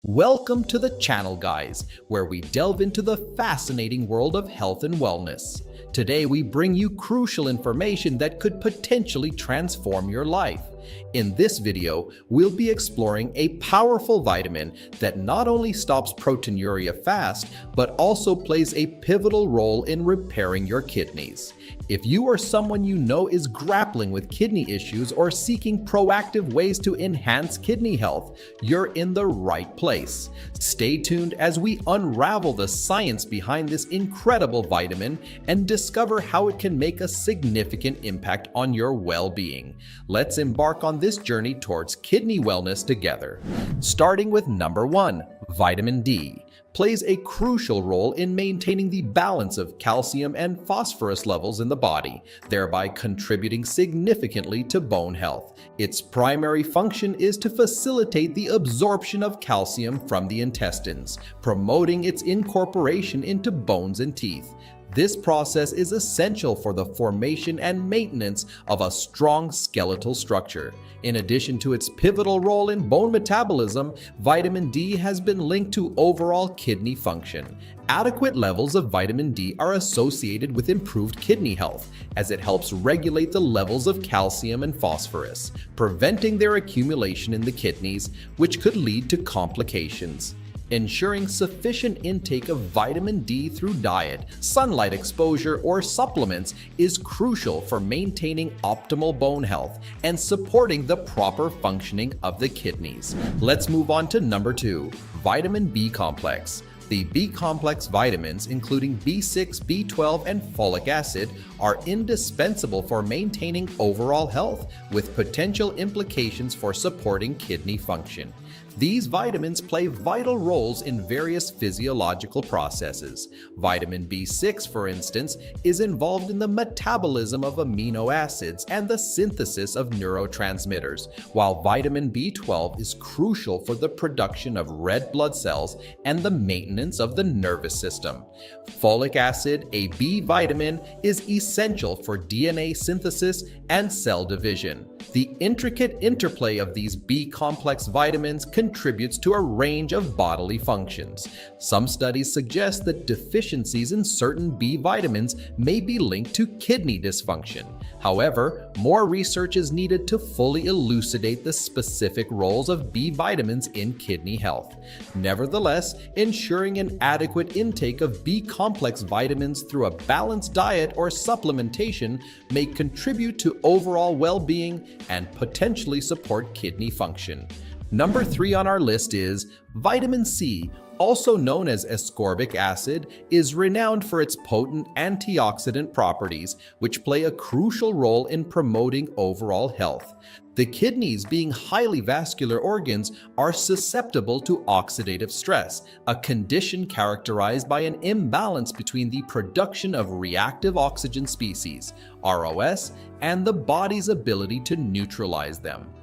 Welcome to the channel, guys, where we delve into the fascinating world of health and wellness. Today, we bring you crucial information that could potentially transform your life. In this video, we'll be exploring a powerful vitamin that not only stops proteinuria fast, but also plays a pivotal role in repairing your kidneys. If you or someone you know is grappling with kidney issues or seeking proactive ways to enhance kidney health, you're in the right place. Stay tuned as we unravel the science behind this incredible vitamin and discover how it can make a significant impact on your well-being. Let's embark on this journey towards kidney wellness together. Starting with number 1, vitamin D plays a crucial role in maintaining the balance of calcium and phosphorus levels in the body, thereby contributing significantly to bone health. Its primary function is to facilitate the absorption of calcium from the intestines, promoting its incorporation into bones and teeth. This process is essential for the formation and maintenance of a strong skeletal structure. In addition to its pivotal role in bone metabolism, vitamin D has been linked to overall kidney function. Adequate levels of vitamin D are associated with improved kidney health, as it helps regulate the levels of calcium and phosphorus, preventing their accumulation in the kidneys, which could lead to complications. Ensuring sufficient intake of vitamin D through diet, sunlight exposure, or supplements is crucial for maintaining optimal bone health and supporting the proper functioning of the kidneys. Let's move on to number 2, vitamin B complex. The B-complex vitamins, including B6, B12, and folic acid, are indispensable for maintaining overall health, with potential implications for supporting kidney function. These vitamins play vital roles in various physiological processes. Vitamin B6, for instance, is involved in the metabolism of amino acids and the synthesis of neurotransmitters, while vitamin B12 is crucial for the production of red blood cells and the maintenance of the nervous system. Folic acid, a B vitamin, is essential for DNA synthesis and cell division. The intricate interplay of these B-complex vitamins contributes to a range of bodily functions. Some studies suggest that deficiencies in certain B vitamins may be linked to kidney dysfunction. However, more research is needed to fully elucidate the specific roles of B vitamins in kidney health. Nevertheless, ensuring an adequate intake of B-complex vitamins through a balanced diet or supplementation may contribute to overall well-being and potentially support kidney function. Number 3 on our list is vitamin C, also known as ascorbic acid, is renowned for its potent antioxidant properties, which play a crucial role in promoting overall health. The kidneys, being highly vascular organs, are susceptible to oxidative stress, a condition characterized by an imbalance between the production of reactive oxygen species, ROS, and the body's ability to neutralize them.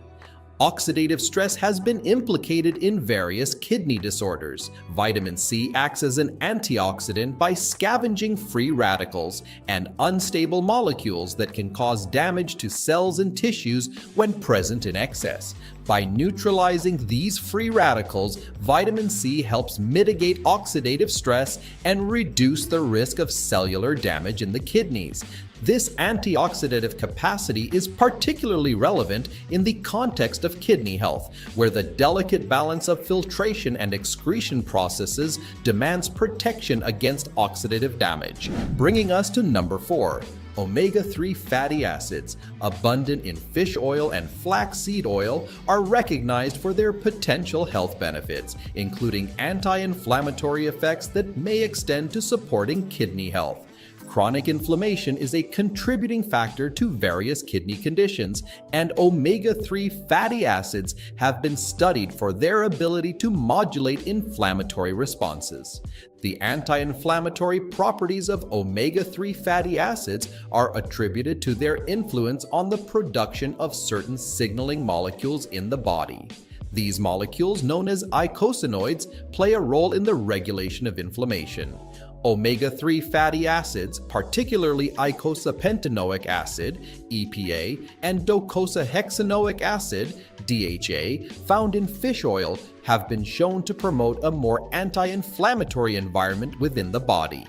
Oxidative stress has been implicated in various kidney disorders. Vitamin C acts as an antioxidant by scavenging free radicals and unstable molecules that can cause damage to cells and tissues when present in excess. By neutralizing these free radicals, vitamin C helps mitigate oxidative stress and reduce the risk of cellular damage in the kidneys. This antioxidative capacity is particularly relevant in the context of kidney health, where the delicate balance of filtration and excretion processes demands protection against oxidative damage. Bringing us to number 4. Omega-3 fatty acids, abundant in fish oil and flaxseed oil, are recognized for their potential health benefits, including anti-inflammatory effects that may extend to supporting kidney health. Chronic inflammation is a contributing factor to various kidney conditions, and omega-3 fatty acids have been studied for their ability to modulate inflammatory responses. The anti-inflammatory properties of omega-3 fatty acids are attributed to their influence on the production of certain signaling molecules in the body. These molecules, known as eicosanoids, play a role in the regulation of inflammation. Omega-3 fatty acids, particularly eicosapentaenoic acid, EPA, and docosahexaenoic acid, DHA, found in fish oil have been shown to promote a more anti-inflammatory environment within the body.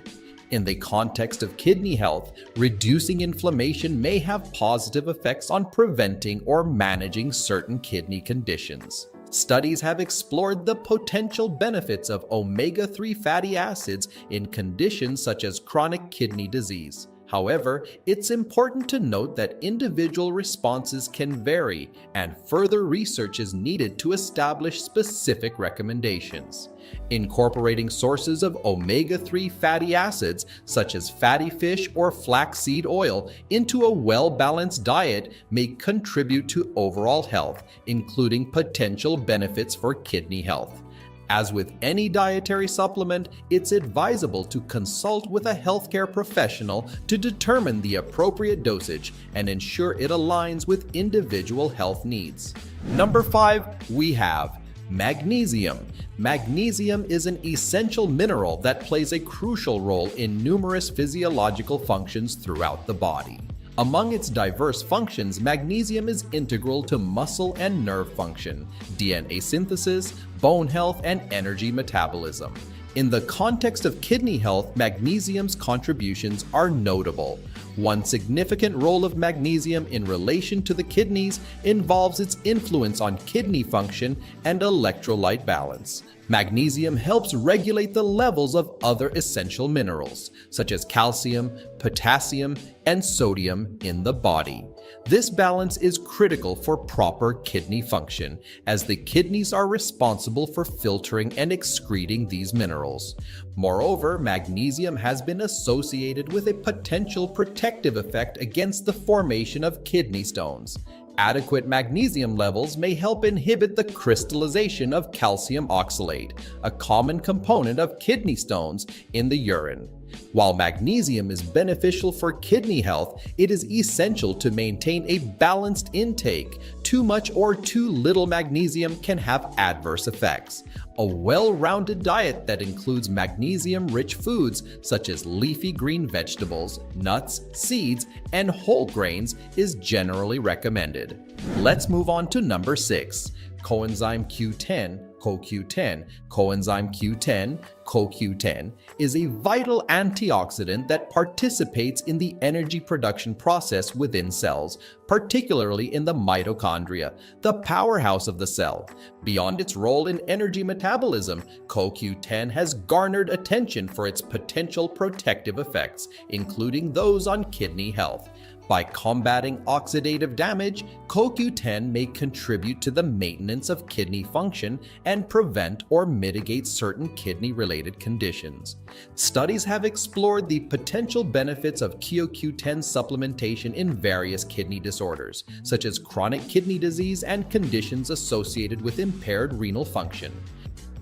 In the context of kidney health, reducing inflammation may have positive effects on preventing or managing certain kidney conditions. Studies have explored the potential benefits of omega-3 fatty acids in conditions such as chronic kidney disease. However, it's important to note that individual responses can vary, and further research is needed to establish specific recommendations. Incorporating sources of omega-3 fatty acids, such as fatty fish or flaxseed oil, into a well-balanced diet may contribute to overall health, including potential benefits for kidney health. As with any dietary supplement, it's advisable to consult with a healthcare professional to determine the appropriate dosage and ensure it aligns with individual health needs. Number 5, we have magnesium. Magnesium is an essential mineral that plays a crucial role in numerous physiological functions throughout the body. Among its diverse functions, magnesium is integral to muscle and nerve function, DNA synthesis, bone health, and energy metabolism. In the context of kidney health, magnesium's contributions are notable. One significant role of magnesium in relation to the kidneys involves its influence on kidney function and electrolyte balance. Magnesium helps regulate the levels of other essential minerals, such as calcium, potassium, and sodium in the body. This balance is critical for proper kidney function, as the kidneys are responsible for filtering and excreting these minerals. Moreover, magnesium has been associated with a potential protective effect against the formation of kidney stones. Adequate magnesium levels may help inhibit the crystallization of calcium oxalate, a common component of kidney stones in the urine. While magnesium is beneficial for kidney health, it is essential to maintain a balanced intake. Too much or too little magnesium can have adverse effects. A well-rounded diet that includes magnesium-rich foods such as leafy green vegetables, nuts, seeds, and whole grains is generally recommended. Let's move on to number 6, Coenzyme Q10. CoQ10, Coenzyme Q10, CoQ10 is a vital antioxidant that participates in the energy production process within cells, particularly in the mitochondria, the powerhouse of the cell. Beyond its role in energy metabolism, CoQ10 has garnered attention for its potential protective effects, including those on kidney health. By combating oxidative damage, CoQ10 may contribute to the maintenance of kidney function and prevent or mitigate certain kidney-related conditions. Studies have explored the potential benefits of CoQ10 supplementation in various kidney disorders, such as chronic kidney disease and conditions associated with impaired renal function.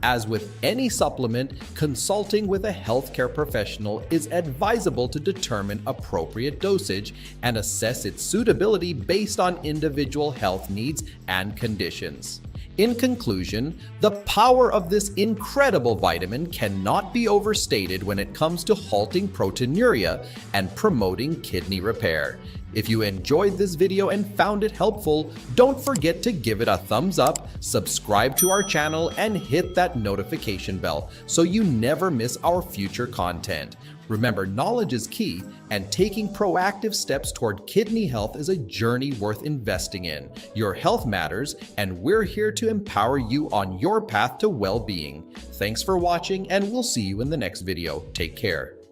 As with any supplement, consulting with a healthcare professional is advisable to determine appropriate dosage and assess its suitability based on individual health needs and conditions. In conclusion, the power of this incredible vitamin cannot be overstated when it comes to halting proteinuria and promoting kidney repair. If you enjoyed this video and found it helpful, don't forget to give it a thumbs up, subscribe to our channel, and hit that notification bell so you never miss our future content. Remember, knowledge is key, and taking proactive steps toward kidney health is a journey worth investing in. Your health matters, and we're here to empower you on your path to well-being. Thanks for watching, and we'll see you in the next video. Take care.